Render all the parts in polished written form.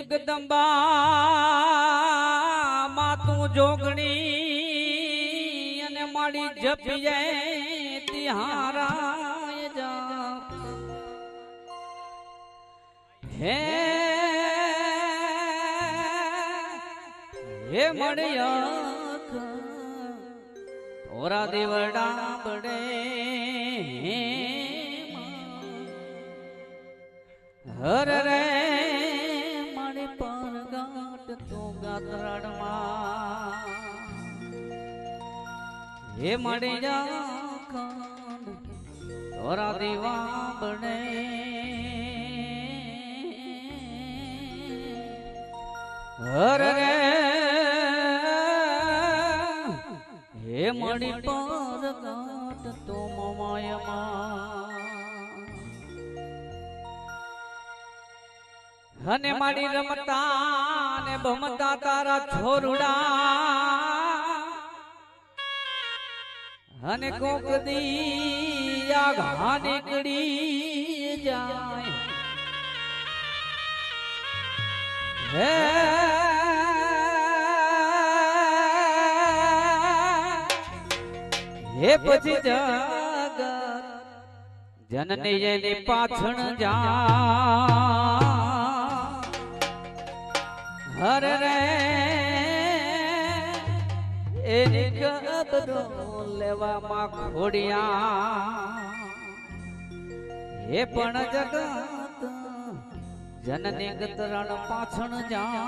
જગદંબા માતું જોગણી અને મારી જપીએ તિહારાય જપ હે મળ્યા તોરા દેવડા બડે હર રે મારી પરગાટ તું ગાતરાડમાં હે મળી જા તોરા દેવા બડે હર રે હે મળી પરગાટ તું માયમાં અને મારી રમતા ને ભમતા તારા છોરુડા અને કોક દી આઘા નીકળી જાય હે પછી જગત જનની એની પાછળ જા હર રે એની કબરો લેવામાં ખોડિયા હે પણ જગત જનની ગતરણ પાછળ જા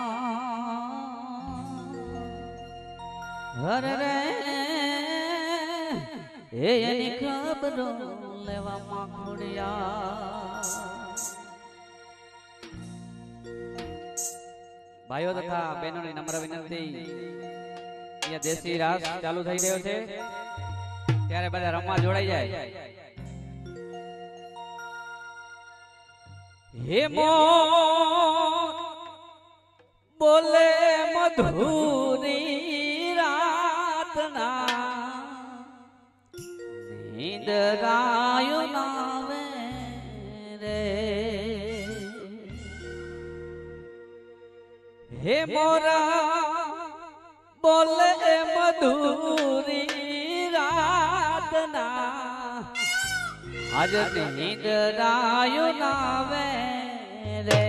હર રે એની કબરો લેવામાં ખોડિયા ભાઈઓ તથા બહેનોની નમ્ર વિનંતી અહીંયા દેશી રાસ ચાલુ થઈ રહ્યો છે ત્યારે બધા રમવા જોડાઈ જાય હે મોર બોલે મધુરી રાતના નીંદરાયો નાવે રે હે મોરા બોલે મધુરી રાતના આજ નીંદરાયો નાવે રે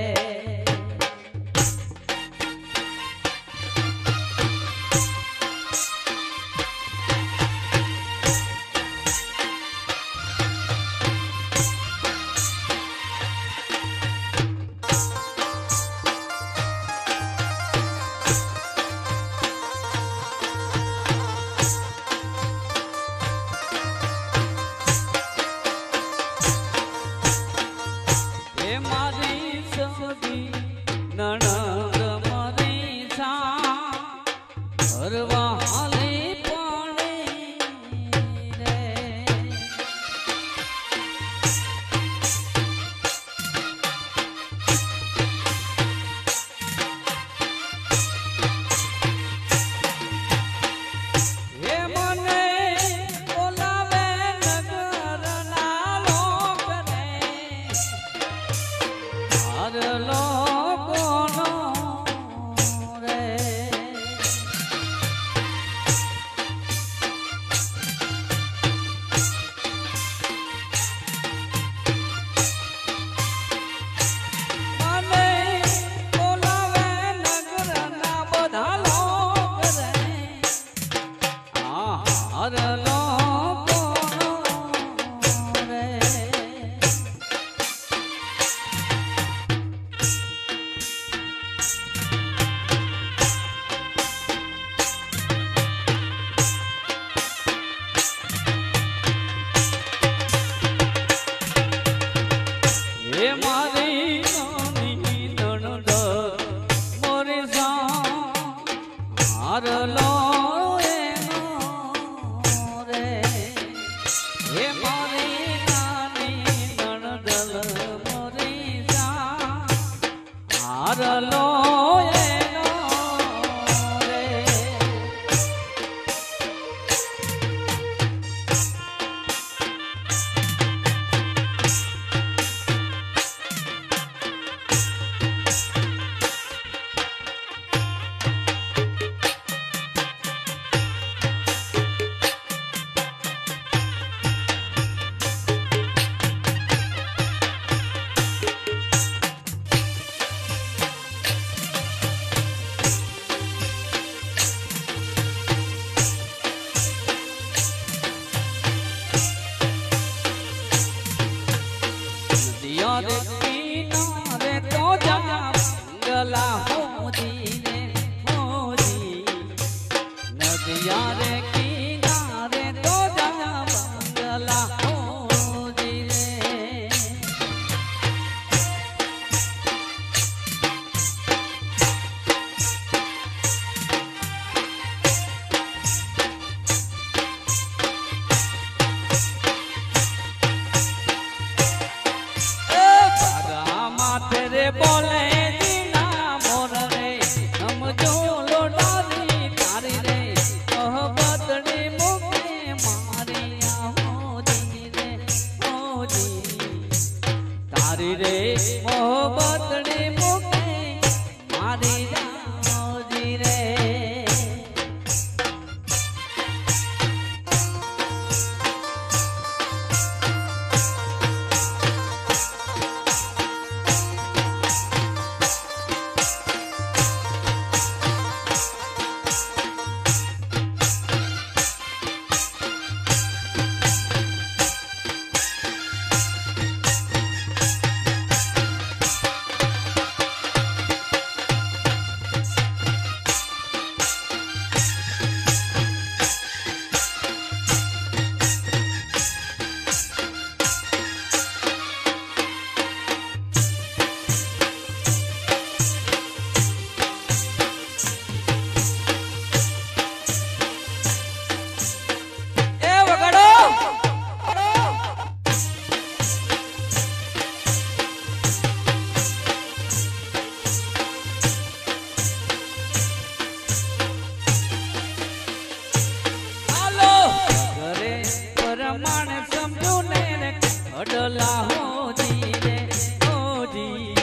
અડલા હોજી રે હોજી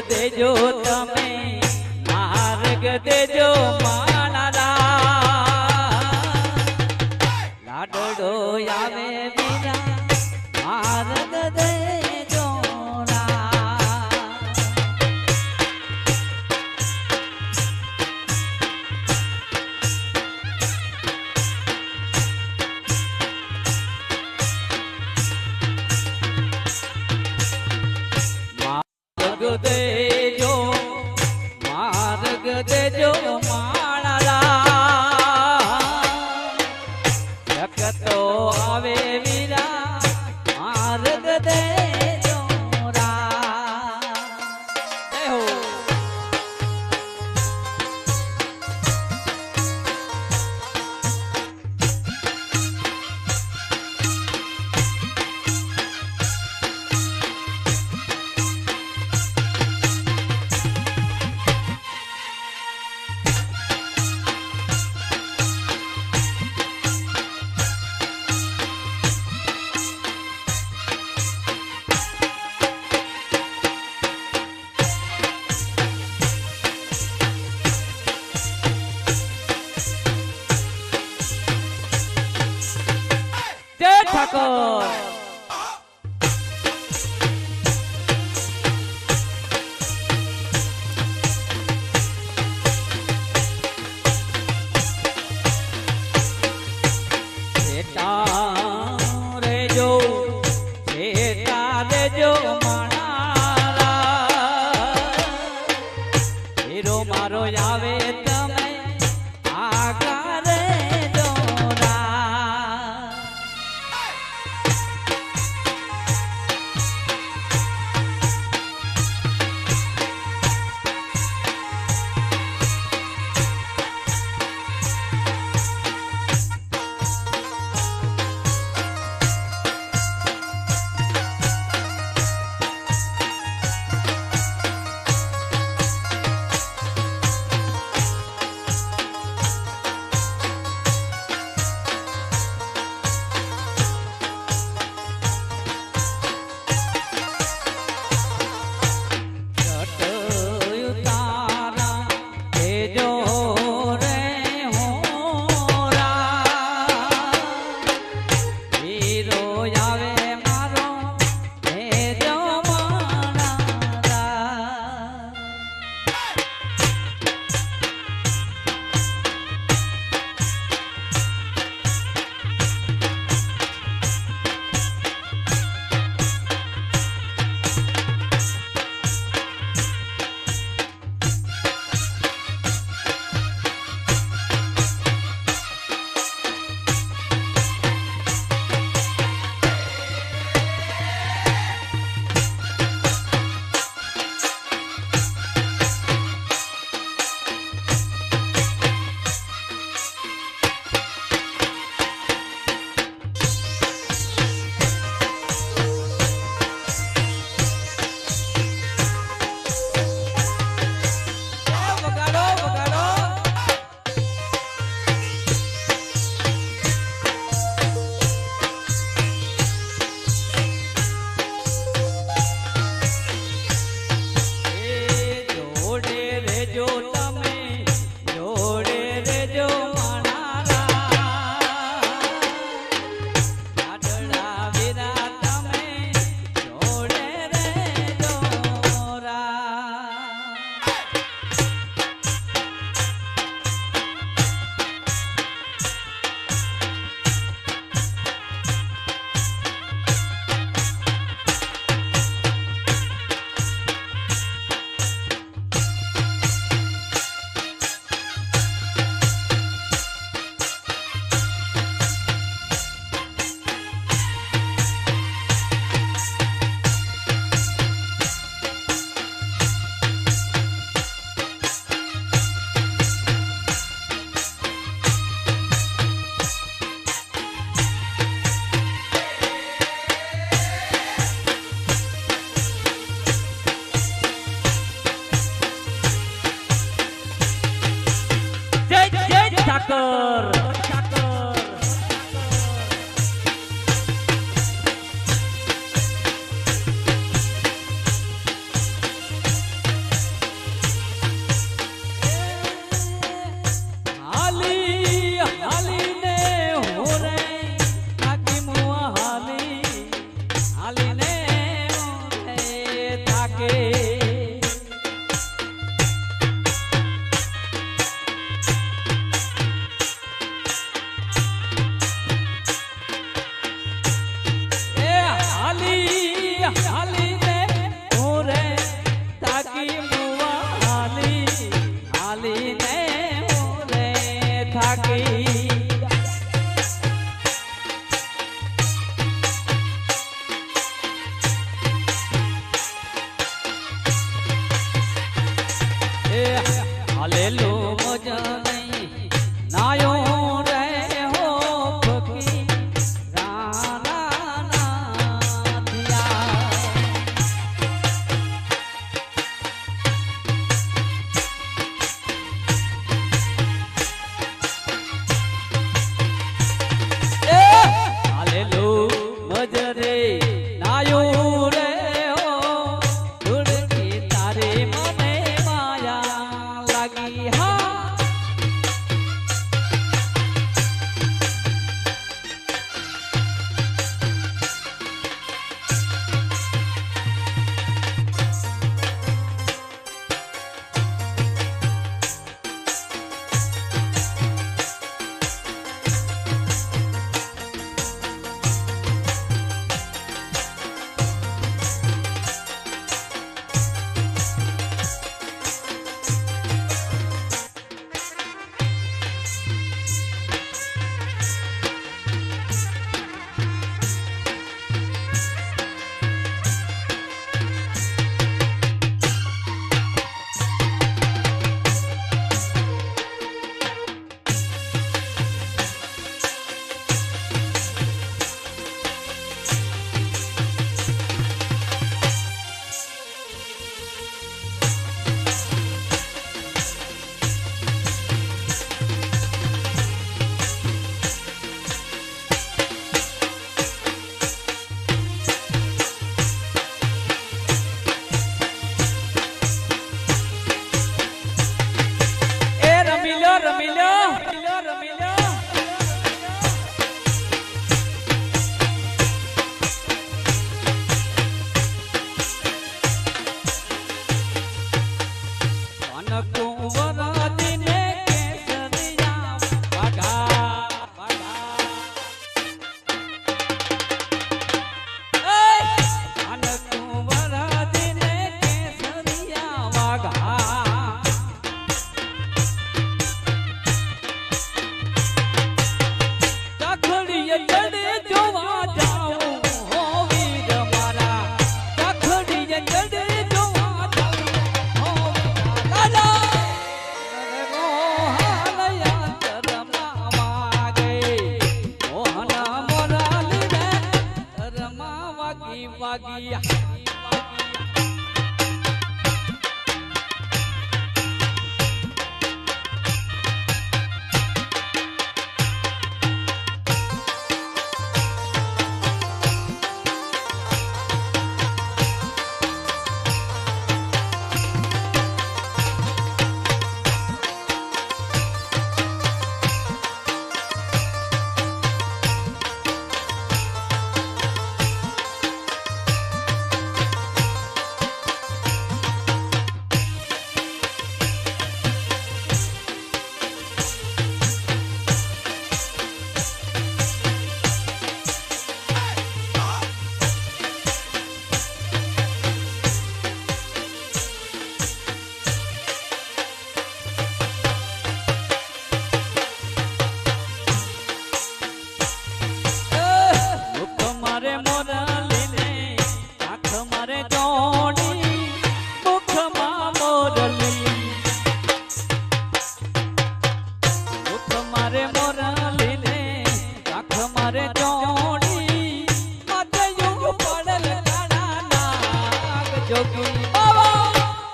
દેજો તમે માર્ગ દેજો માનારા લાડડો આવે બીરા માર્ગ દેજો દેજો માર્ગ દેજો માળા જગતો આવે વીરા માર્ગ દેજો જય ઠાકોર રેજો રેજો માણારા હીરો મારો આવે તમે આગા રેજો ઠાકર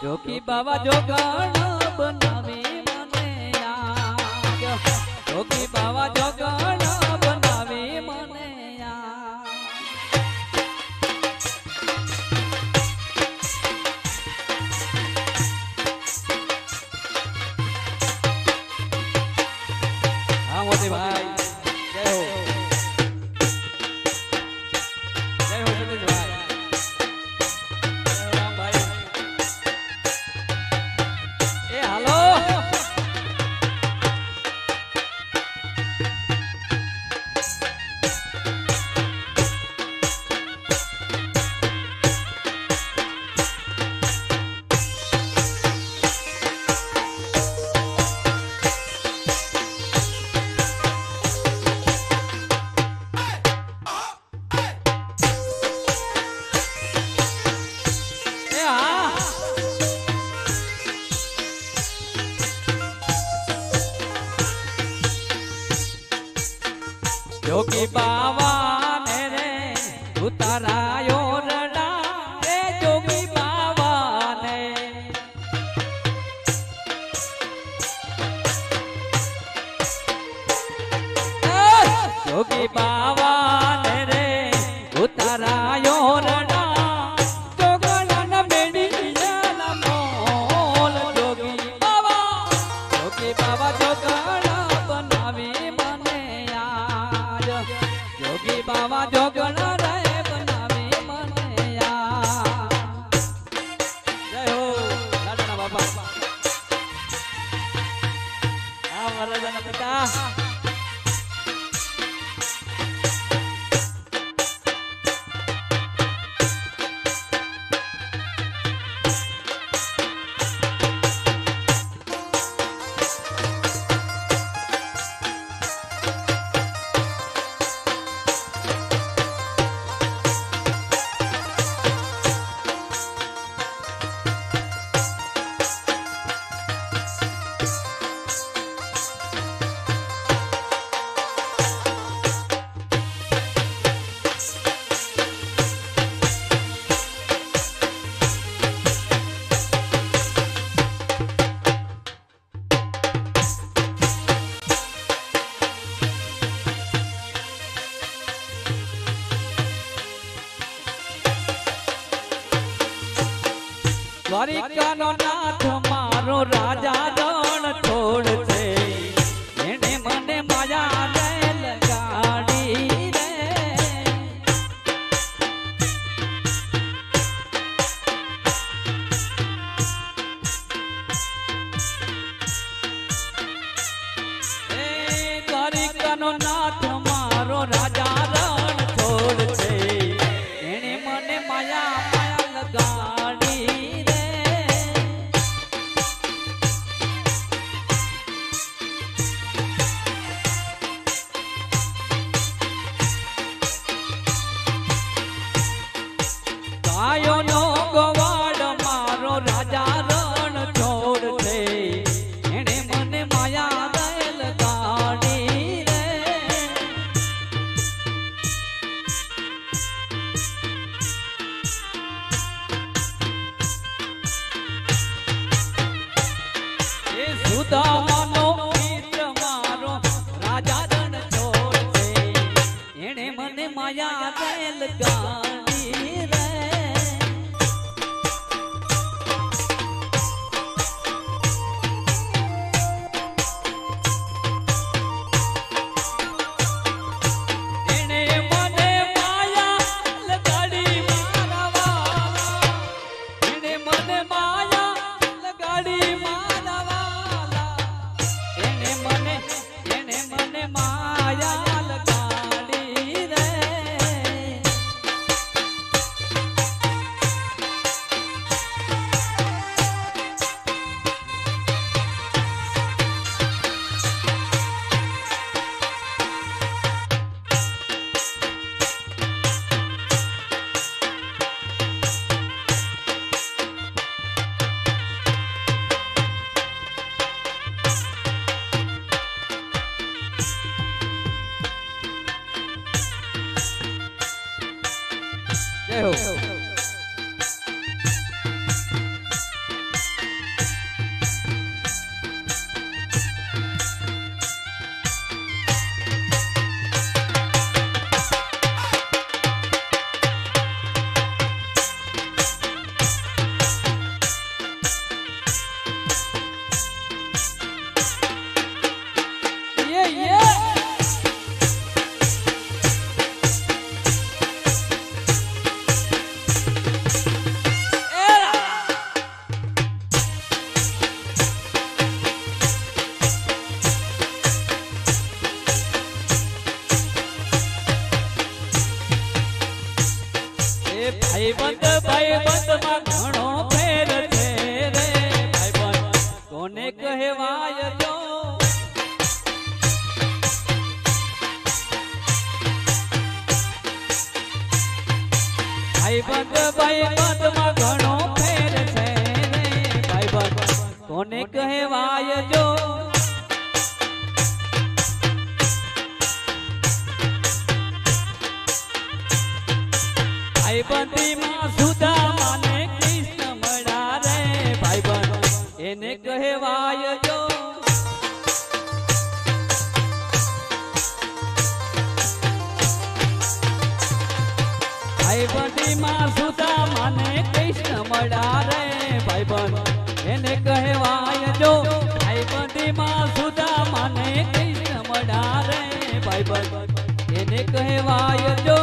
જોકી બાવા જોગણ બનાવી મને યાદ જોગી બાવા જોગણ બનાવી મને હા મોતી ભાઈ જય હો સતીશ ભાઈ રામ ભાઈ એ હાલો જોગી બાવા ને રે ઉતારાયો રડા રે જોગી બાવા ને જોગી બાવા ને રે ઉતારાયો રડા જોગણ બેડી ના મોલ જોગી બાવા જોગણ બનાવી મને જોગી બાવા જોગણ રે બનાવી મને જય હો દાદાના બાપા આ વરદાના પિતા દ્વારિકાનો નાથ મારો રાજા રણ છોડ છે એને મને માયા રે લગાડી રે દ્વારિકાનો નાથ મારો રાજા રણ છોડ છે એને મને માયા લગાડી ગાયો નો ગવાડ મારો રાજા રણ છોડ છે એને મને માયા દલ ગાડી રે એ સુદામાનો મિત્ર મારો રાજા રણ છોડ છે એને મને માયા દલ ગાડી રે કહેવાય જો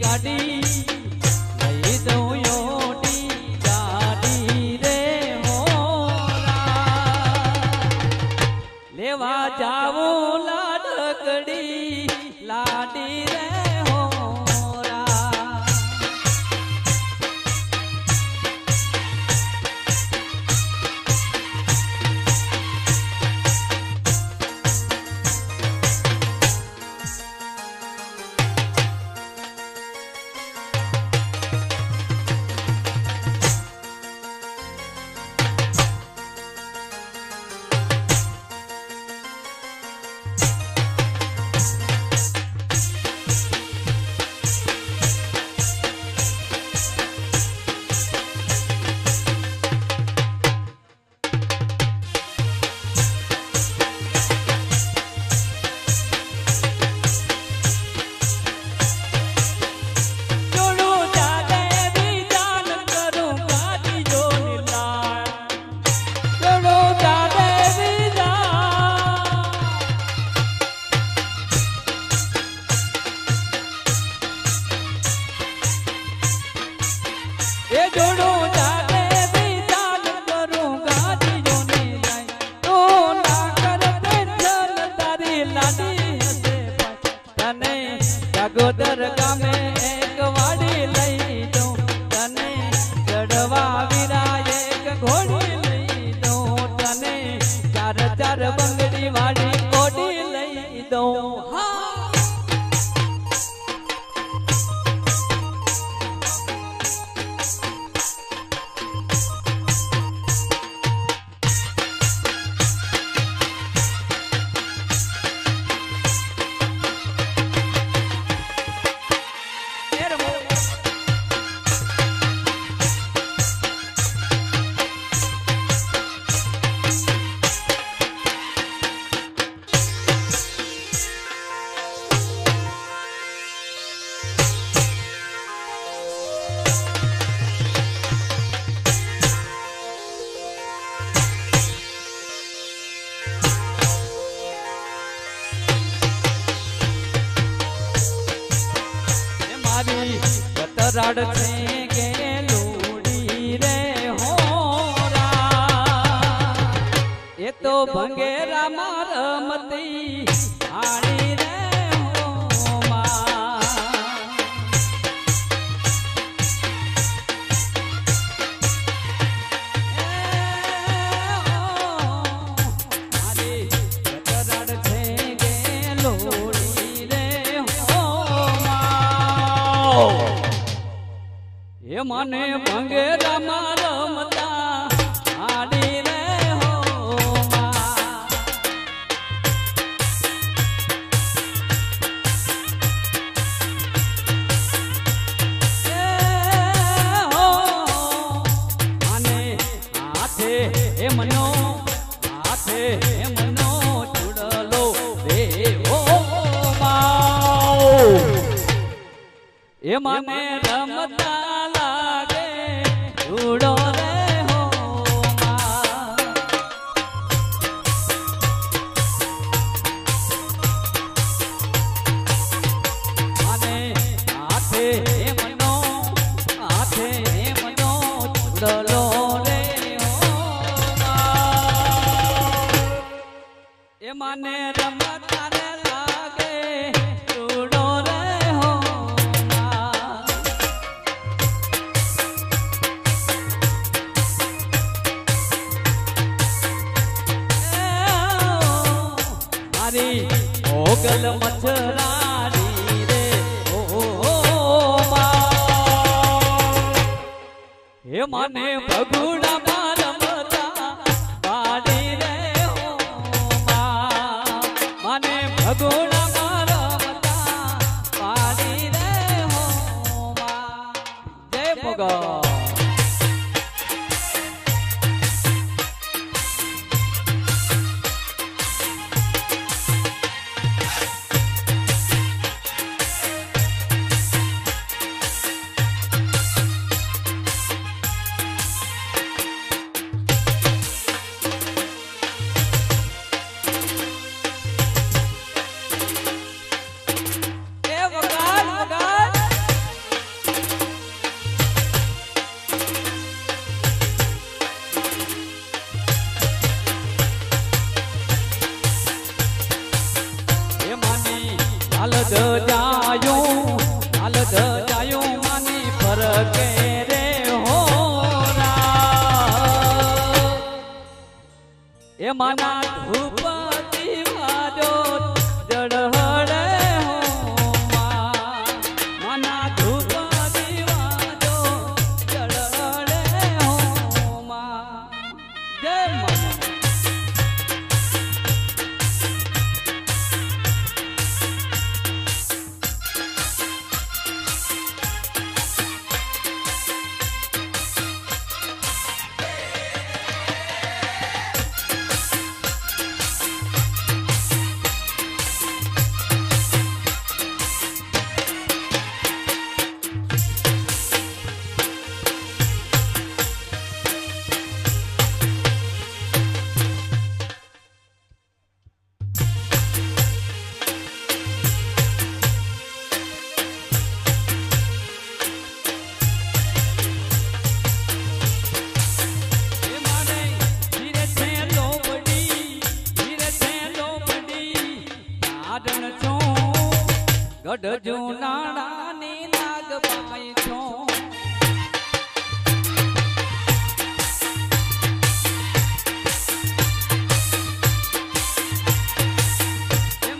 ગાડી લઈ દઉં યોટી ગાડી રે મોરા લેવા જાવું લાડકડી લાડી રે ગોદર ગામે એક વાડી લઈ દઉં તને ચડવા વીરા એક ઘોડી લઈ દઉં તને ચાર ચાર બંગડી વાળી કોડી લઈ દઉં રાડ છે કે લોડી રે હોરા એ તો ભંગેરા માર રમતી આણી રે હોમા મારી રાડ છે કે લોડી રે હોમા એ મને ભંગેરા માં રમતા આડી રે હોમા મને હાથે એ મનો હાથે એ મનો ચૂડલો રે હોમા એ મને રમતા લાગે ઉડો રે હોમા મોગલ મચ્છરારી રે હે માને ભગુડા રમતા પાડી રે માને ભગુડા રમતા પાડી રે જય મોગલ હાલ જાયું માની ફરકે રે હો એ માના ધૂપ દીવાજો જડહડે હો માના ધૂપ દીવાજો જડહડે હો જય મા ગઢ જુનાળાની નાગબાઈ છો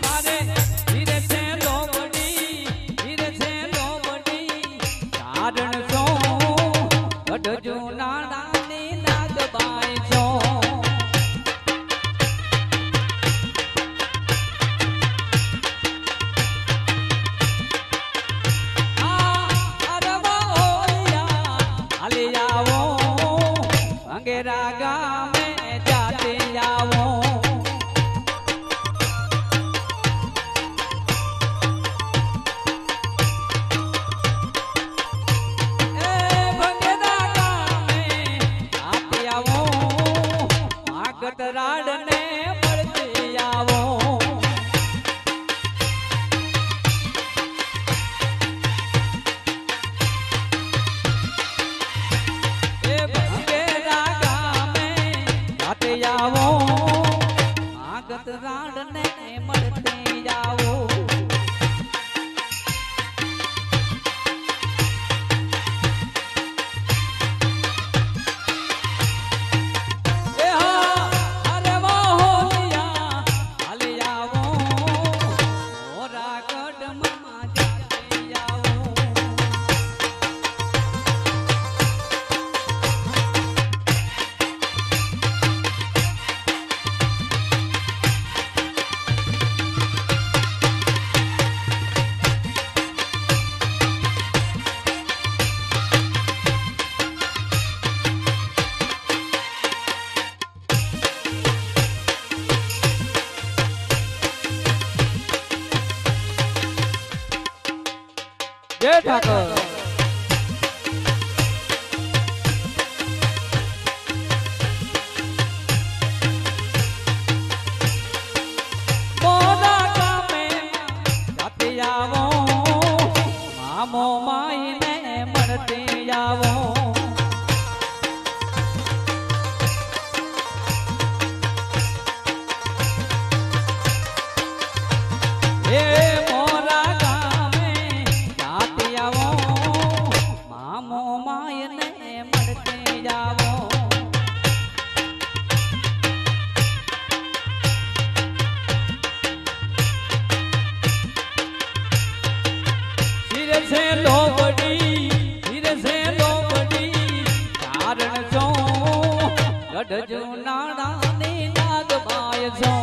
મારે ધીરે છે લોબડી કારણ છો ગઢ જુનાળાની નાગબાઈ છો રાગા મેં જાતે આવો એ ભંગેરા ગામે જાતે આવો માગત રાડને મળતી આવો આવો આગત રાડને મળતી આવો એ હા અરે વાહોલિયા હાલે આવો મોરા ગઢમાં જાતે આવો જય ઠાકોર મોરા ગામે જાતે આવો મામો માઈને મળતી આવો એ મોરા ગામે જાતે આવો મામો માયને મળતી આવો છે લોબડી કારણ છો ગઢ જુનાળાની નાગબાય છો